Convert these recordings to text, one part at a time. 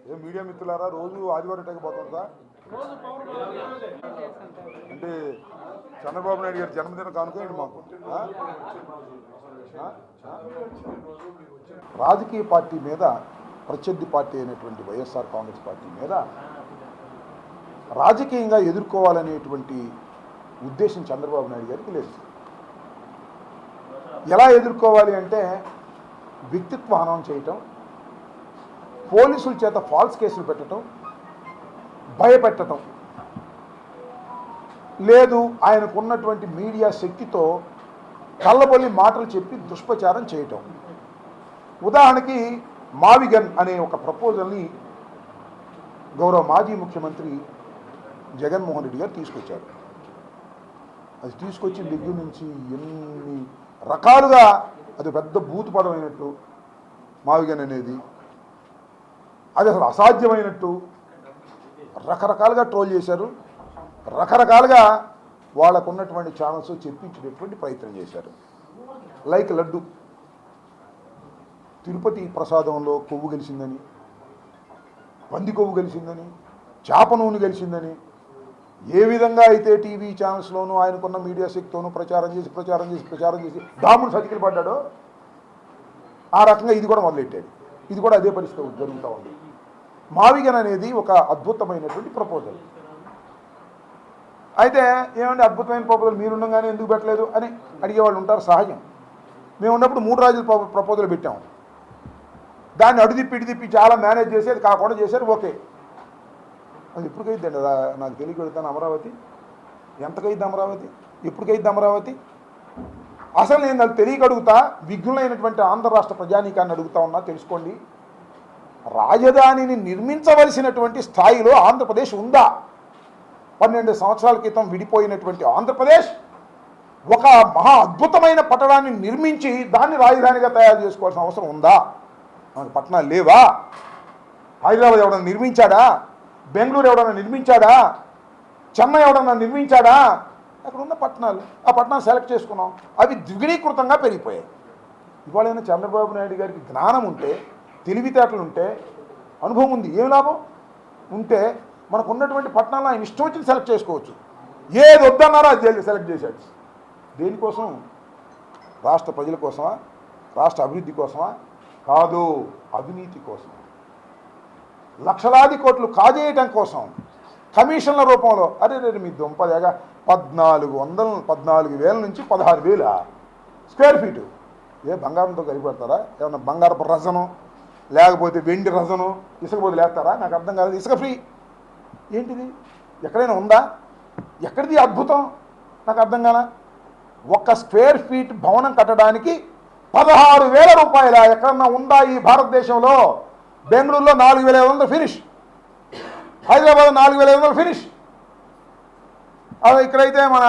ఏ media మిత్రులారా రోజు ఆదివారం టైం పోతుందా అంటే చంద్రబాబు నాయుడు గారి జన్మదిన కానుకోండి మాకు రాజకీయ పార్టీ మీద ప్రత్యర్థి పార్టీ అయినటువంటి వైఎస్ఆర్ కాంగ్రెస్ పార్టీ మీద రాజకీయంగా ఎదుర్కోవాలనేటువంటి ఉద్దేశం చంద్రబాబు నాయుడు గారికి లేదు. ఎలా ఎదుర్కోవాలి అంటే వ్యక్తిత్వ హననం చేయటం, పోలీసుల చేత ఫాల్స్ కేసులు పెట్టడం, భయపెట్టడం, లేదు ఆయనకున్నటువంటి మీడియా శక్తితో కళ్ళబొల్లి మాటలు చెప్పి దుష్ప్రచారం చేయటం. ఉదాహరణకి మావిగన్ అనే ఒక ప్రపోజల్ని గౌరవ మాజీ ముఖ్యమంత్రి జగన్మోహన్ రెడ్డి గారు తీసుకొచ్చారు. అది తీసుకొచ్చిన దగ్గర నుంచి ఎన్ని రకాలుగా అది పెద్ద బూతు పదమైనట్టు మావిగన్ అనేది, అది అసలు అసాధ్యమైనట్టు రకరకాలుగా ట్రోల్ చేశారు. రకరకాలుగా వాళ్ళకు ఉన్నటువంటి ఛానల్స్ చెప్పించేటటువంటి ప్రయత్నం చేశారు. లైక్ లడ్డు, తిరుపతి ప్రసాదంలో కొవ్వు గెలిచిందని, పంది కొవ్వు గెలిచిందని, చేప నూనె గెలిచిందని, ఏ విధంగా అయితే టీవీ ఛానల్స్లోనూ ఆయనకున్న మీడియా శక్తితోనూ ప్రచారం చేసి దాముడు సతికిలు పడ్డాడో ఆ రకంగా ఇది కూడా మొదలెట్టాడు. ఇది కూడా అదే పరిస్థితి జరుగుతూ ఉంది. మావిగన్ అనేది ఒక అద్భుతమైనటువంటి ప్రపోజల్. అయితే ఏమంటే అద్భుతమైన ప్రపోజల్ మీరుండగానే ఎందుకు పెట్టలేదు అని అడిగేవాళ్ళు ఉంటారు, సహజం. మేము ఉన్నప్పుడు 3 రాజుల ప్రపోజల్ పెట్టాము. దాన్ని అడుదిప్పి చాలా మేనేజ్ చేసి అది కాకుండా చేశారు. ఓకే, అది ఎప్పటికైద్దండి నాకు తెలియగలుగుతాను. అమరావతి ఎంతకైద్ది అమరావతి, ఎప్పటికైద్ది అమరావతి? అసలు నేను అది తెలియగలుగుతా. విఘ్నులైనటువంటి ఆంధ్ర రాష్ట్ర ప్రజానీకాన్ని అడుగుతా ఉన్నా, తెలుసుకోండి. రాజధానిని నిర్మించవలసినటువంటి స్థాయిలో ఆంధ్రప్రదేశ్ ఉందా? 12 సంవత్సరాల క్రితం విడిపోయినటువంటి ఆంధ్రప్రదేశ్ ఒక మహా అద్భుతమైన పట్టణాన్ని నిర్మించి దాన్ని రాజధానిగా తయారు చేసుకోవాల్సిన అవసరం ఉందా? మనకు పట్టణాలు లేవా? హైదరాబాద్ ఎవడన్నా నిర్మించాడా? బెంగళూరు ఎవడన్నా నిర్మించాడా? చెన్నై ఎవడన్నా నిర్మించాడా? అక్కడ ఉన్న పట్టణాలు, ఆ పట్టణాలు సెలెక్ట్ చేసుకున్నాం. అవి ద్విగుణీకృతంగా పెరిగిపోయాయి. ఇవాళైనా చంద్రబాబు నాయుడు గారికి జ్ఞానం ఉంటే, తెలివితేటలు ఉంటే, అనుభవం ఉంది, ఏం లాభం ఉంటే మనకు ఉన్నటువంటి పట్టణాలను ఆయన ఇష్టం వచ్చింది సెలెక్ట్ చేసుకోవచ్చు. ఏది వద్దన్నారో అది సెలెక్ట్ చేశాడు. దేనికోసం? రాష్ట్ర ప్రజల కోసమా? రాష్ట్ర అభివృద్ధి కోసమా? కాదు, అవినీతి కోసం, లక్షలాది కోట్లు కాజేయటం కోసం, కమిషన్ల రూపంలో. అరే మీ దుంపదేగా 14,000 నుంచి 16,000 స్క్వేర్ ఫీటు. ఏ బంగారంతో కలిపెడతారా? ఏమన్నా బంగారపు రజను లేకపోతే వెండి రజను ఇసుక పోతే లేస్తారా? నాకు అర్థం కాలేదు. ఇసుక ఫ్రీ ఏంటిది? ఎక్కడైనా ఉందా? ఎక్కడిది అద్భుతం? నాకు అర్థం కాల. 1 స్క్వేర్ ఫీట్ భవనం కట్టడానికి 16,000 రూపాయల ఎక్కడన్నా ఉందా ఈ భారతదేశంలో? బెంగళూరులో 4,500 ఫినిష్, హైదరాబాద్ 4,500 ఫినిష్. ఇక్కడైతే మన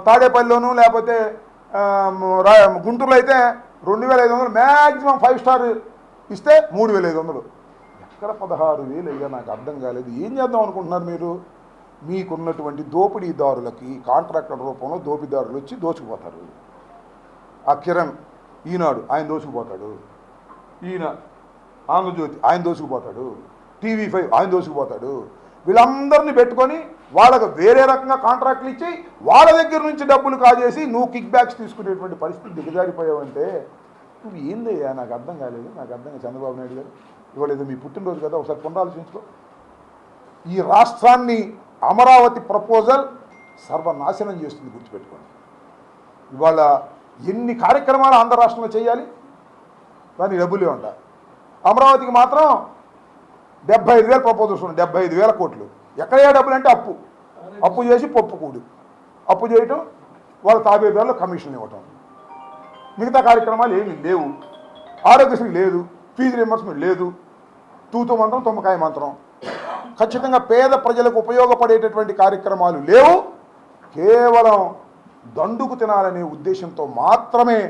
తాడేపల్లిలోను లేకపోతే గుంటూరులో అయితే 2,500, మ్యాక్సిమం 5 స్టార్ ఇస్తే 3,500. ఎక్కడ 16,000 అయ్యా? నాకు అర్థం కాలేదు. ఏం చేద్దాం అనుకుంటున్నారు మీరు? మీకున్నటువంటి దోపిడీదారులకి కాంట్రాక్టర్ రూపంలో దోపిడీదారులు వచ్చి దోచుకుపోతారు. ఆ కిరణ్ ఈనాడు ఆయన దోచుకుపోతాడు, ఈయన ఆంధ్రజ్యోతి ఆయన దోచుకుపోతాడు, TV5 ఆయన దోచుకుపోతాడు. వీళ్ళందరినీ పెట్టుకొని వాళ్ళకు వేరే రకంగా కాంట్రాక్ట్లు ఇచ్చి వాళ్ళ దగ్గర నుంచి డబ్బులు కాజేసి నువ్వు కిక్ బ్యాక్స్ తీసుకునేటువంటి పరిస్థితి దిగజారిపోయావంటే నువ్వు ఏందయ్యా? నాకు అర్థం కాలేదు. నాకు అర్థం కాదు. చంద్రబాబు నాయుడు గారు ఇవాళ ఏదో మీ పుట్టినరోజు కదా, ఒకసారి పునరాలోచించుకో. ఈ రాష్ట్రాన్ని అమరావతి ప్రపోజల్ సర్వనాశనం చేస్తుంది, గుర్తుపెట్టుకోండి. ఇవాళ ఎన్ని కార్యక్రమాలు ఆంధ్ర రాష్ట్రంలో చేయాలి, దానికి డబ్బులే ఉంటాయి. అమరావతికి మాత్రం 75,000 ప్రపోజల్స్ ఉన్నాయి. 75,000 కోట్లు. ఎక్కడయ్యా డబ్బులు అంటే అప్పు చేసి పప్పు కూడు, అప్పు చేయటం, వాళ్ళ తాబేదారులు కమిషన్లు ఇవ్వటం. మిగతా కార్యక్రమాలు ఏమీ లేవు. ఆరోగ్యశ్రీ లేదు, ఫీజు రియంబర్స్మెంట్ లేదు, తూతు మంత్రం తుమ్మకాయ మంత్రం. ఖచ్చితంగా పేద ప్రజలకు ఉపయోగపడేటటువంటి కార్యక్రమాలు లేవు. కేవలం దండుకు తినాలనే ఉద్దేశంతో మాత్రమే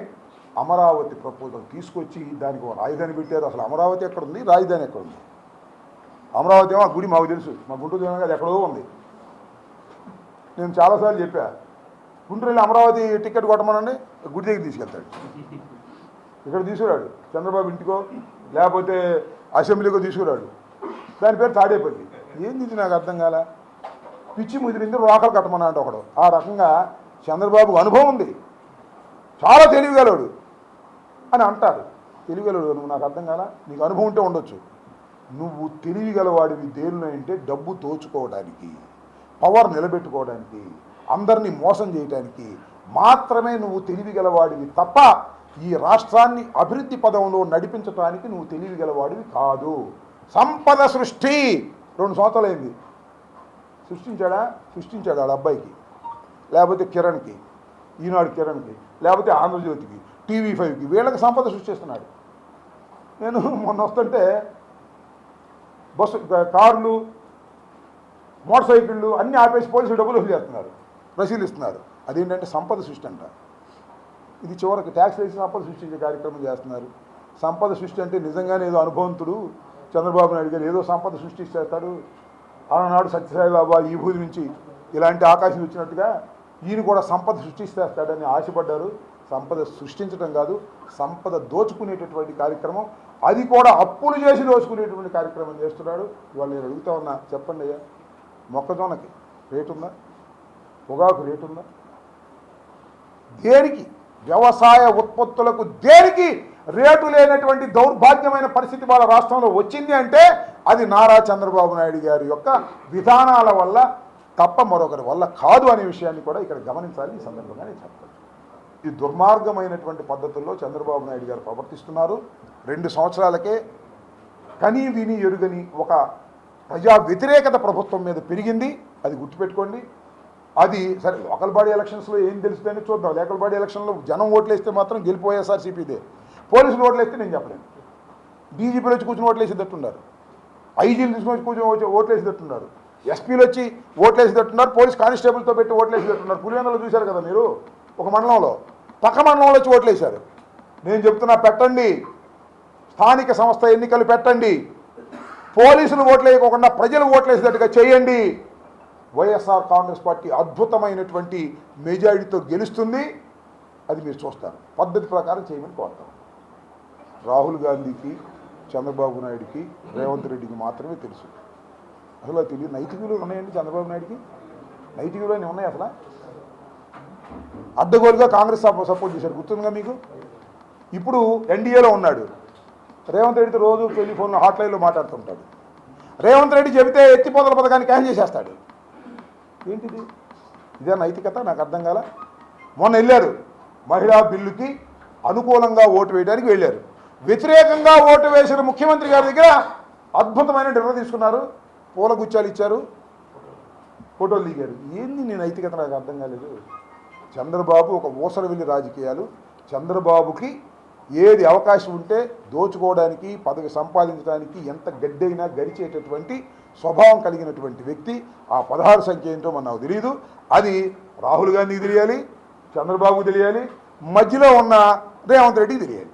అమరావతి ప్రపోజల్ తీసుకొచ్చి దానికి ఒక రాజధాని పెట్టారు. అసలు అమరావతి ఎక్కడుంది, రాజధాని ఎక్కడుంది? అమరావతి ఏమో ఆ గుడి మాకు తెలుసు, మా గుంటూరు జిల్లా అది ఎక్కడో ఉంది. నేను చాలాసార్లు చెప్పా, గుంటూరు వెళ్ళి అమరావతి టికెట్ కొట్టమనండి, గుడి దగ్గర తీసుకెళ్తాడు. ఇక్కడ తీసుకురాడు. చంద్రబాబు ఇంటికో లేకపోతే అసెంబ్లీకి తీసుకురాడు, దాని పేరు తాడేపల్లి. ఏంది ఇది నాకు అర్థం కాల. పిచ్చి ముదిరింది రోకలు కట్టమన్నా అంటే ఒకడు. ఆ రకంగా చంద్రబాబుకు అనుభవం ఉంది, చాలా తెలివిగలడు అని అంటారు. తెలివిగలడు నువ్వు, నాకు అర్థం కాల. నీకు అనుభవం ఉంటే ఉండొచ్చు. నువ్వు తెలివిగలవాడివి దేనిలో అంటే డబ్బు దోచుకోవడానికి, పవర్ నిలబెట్టుకోవడానికి, అందరినీ మోసం చేయడానికి మాత్రమే నువ్వు తెలివిగలవాడివి తప్ప ఈ రాష్ట్రాన్ని అభివృద్ధి పదంలో నడిపించడానికి నువ్వు తెలివిగలవాడివి కాదు. సంపద సృష్టి 2 సంవత్సరాలు అయింది. సృష్టించాడు వాళ్ళ అబ్బాయికి, లేకపోతే కిరణ్కి, ఈనాడు కిరణ్కి, లేకపోతే ఆంధ్రజ్యోతికి, TV5కి, వీళ్ళకి సంపద సృష్టిస్తున్నాడు. నేను మొన్న వస్తుంటే బస్సు, కార్లు, మోటార్ సైకిళ్ళు అన్నీ ఆపేసి పోలీసులు డబ్బులు వసూలు చేస్తున్నారు, పరిశీలిస్తున్నారు. అదేంటంటే సంపద సృష్టి అంట. ఇది చివరికి ట్యాక్స్ వేసి సంపద సృష్టించే కార్యక్రమం చేస్తున్నారు. సంపద సృష్టి అంటే నిజంగానే ఏదో అనుభవంతుడు చంద్రబాబు నాయుడు గారు ఏదో సంపద సృష్టిస్తాడు. ఆనాడు సత్యసాయి బాబా ఈ భూమి నుంచి ఇలాంటి ఆకాశం వచ్చినట్టుగా ఈయన కూడా సంపద సృష్టిస్తాడని ఆశపడ్డారు. సంపద సృష్టించడం కాదు, సంపద దోచుకునేటటువంటి కార్యక్రమం, అది కూడా అప్పులు చేసి దోచుకునేటువంటి కార్యక్రమం చేస్తున్నాడు. ఇవాళ నేను అడుగుతా ఉన్నా, చెప్పండి అయ్యా, మొక్కజొన్నకి రేటు ఉందా? పొగాకు రేటు ఉందా? దేనికి వ్యవసాయ ఉత్పత్తులకు దేనికి రేటు లేనటువంటి దౌర్భాగ్యమైన పరిస్థితి వాళ్ళ రాష్ట్రంలో వచ్చింది అంటే అది నారా చంద్రబాబు నాయుడు గారి యొక్క విధానాల వల్ల తప్ప మరొకరి వల్ల కాదు అనే విషయాన్ని కూడా ఇక్కడ గమనించాలి. ఈ సందర్భంగా నేను చెప్తాను. ఈ దుర్మార్గమైనటువంటి పద్ధతుల్లో చంద్రబాబు నాయుడు గారు ప్రవర్తిస్తున్నారు. 2 సంవత్సరాలకే కనీ విని ఎరుగని ఒక ప్రజా వ్యతిరేకత ప్రభుత్వం మీద పెరిగింది. అది గుర్తుపెట్టుకోండి. అది సరే, లోకల్ బాడీ ఎలక్షన్స్లో ఏం తెలుస్తుందని చూద్దాం. లోకల్ బాడీ ఎలక్షన్లో జనం ఓట్లు వేస్తే మాత్రం గెలిపి వైఎస్ఆర్సీపీదే. పోలీసులు ఓట్లు వేస్తే నేను చెప్పలేను. డీజీపీలు వచ్చి కూర్చొని ఓట్లు వేసేటట్టున్నారు, ఐజీలు తీసుకొని కూర్చొని ఓట్లు వేసేటట్టున్నారు, ఎస్పీలు వచ్చి ఓట్లు వేసేటట్టున్నారు, పోలీస్ కానిస్టేబుల్తో పెట్టి ఓట్లు వేసేటట్టున్నారు. పులివెందులో చూశారు కదా మీరు, ఒక మండలంలో, పక్క మండలంలో వచ్చి ఓట్లు వేశారు. నేను చెప్తున్నా, పెట్టండి, స్థానిక సంస్థ ఎన్నికలు పెట్టండి, పోలీసులు ఓట్లు వేయకోకుండా ప్రజలు ఓట్లు వేసేటట్టుగా చేయండి. వైఎస్ఆర్ కాంగ్రెస్ పార్టీ అద్భుతమైనటువంటి మెజారిటీతో గెలుస్తుంది. అది మీరు చూస్తారు. పద్ధతి ప్రకారం చేయమని కోరుతాం. రాహుల్ గాంధీకి, చంద్రబాబు నాయుడికి, రేవంత్ రెడ్డికి మాత్రమే తెలుసు. అసలు అది తెలియదు. నైతిక విలువలు ఉన్నాయండి చంద్రబాబు నాయుడికి? నైతిక విలువలు ఉన్నాయి అసలు? అడ్డగోలుగా కాంగ్రెస్ సపోర్ట్ చేశారు, గుర్తుందిగా మీకు. ఇప్పుడు ఎన్డీఏలో ఉన్నాడు. రేవంత్ రెడ్డితో రోజు టెలిఫోన్లో, హాట్లైన్లో మాట్లాడుతుంటాడు. రేవంత్ రెడ్డి చెబితే ఎత్తిపోతల పథకాన్ని క్యాన్సిల్ చేసేస్తాడు. ఏంటిది? ఇదే నైతికత? నాకు అర్థం కాల. మొన్న వెళ్ళారు, మహిళా బిల్లుకి అనుకూలంగా ఓటు వేయడానికి వెళ్ళారు. వ్యతిరేకంగా ఓటు వేసిన ముఖ్యమంత్రి గారి దగ్గర అద్భుతమైన నిర్ణయం తీసుకున్నారు. పూల గుచ్చాలు ఇచ్చారు, ఫోటోలు దిగారు. ఏంది నీ నైతికత? నాకు అర్థం కాలేదు. చంద్రబాబు ఒక ఊసరవెల్లి రాజకీయాలు. చంద్రబాబుకి ఏది అవకాశం ఉంటే దోచుకోవడానికి, పదవి సంపాదించడానికి ఎంత గడ్డైనా గడిచేటటువంటి స్వభావం కలిగినటువంటి వ్యక్తి. ఆ 16 సంఖ్య ఏంటో నాకు తెలియదు. అది రాహుల్ గాంధీకి తెలియాలి, చంద్రబాబుకి తెలియాలి, మధ్యలో ఉన్న రేవంత్ రెడ్డికి తెలియాలి.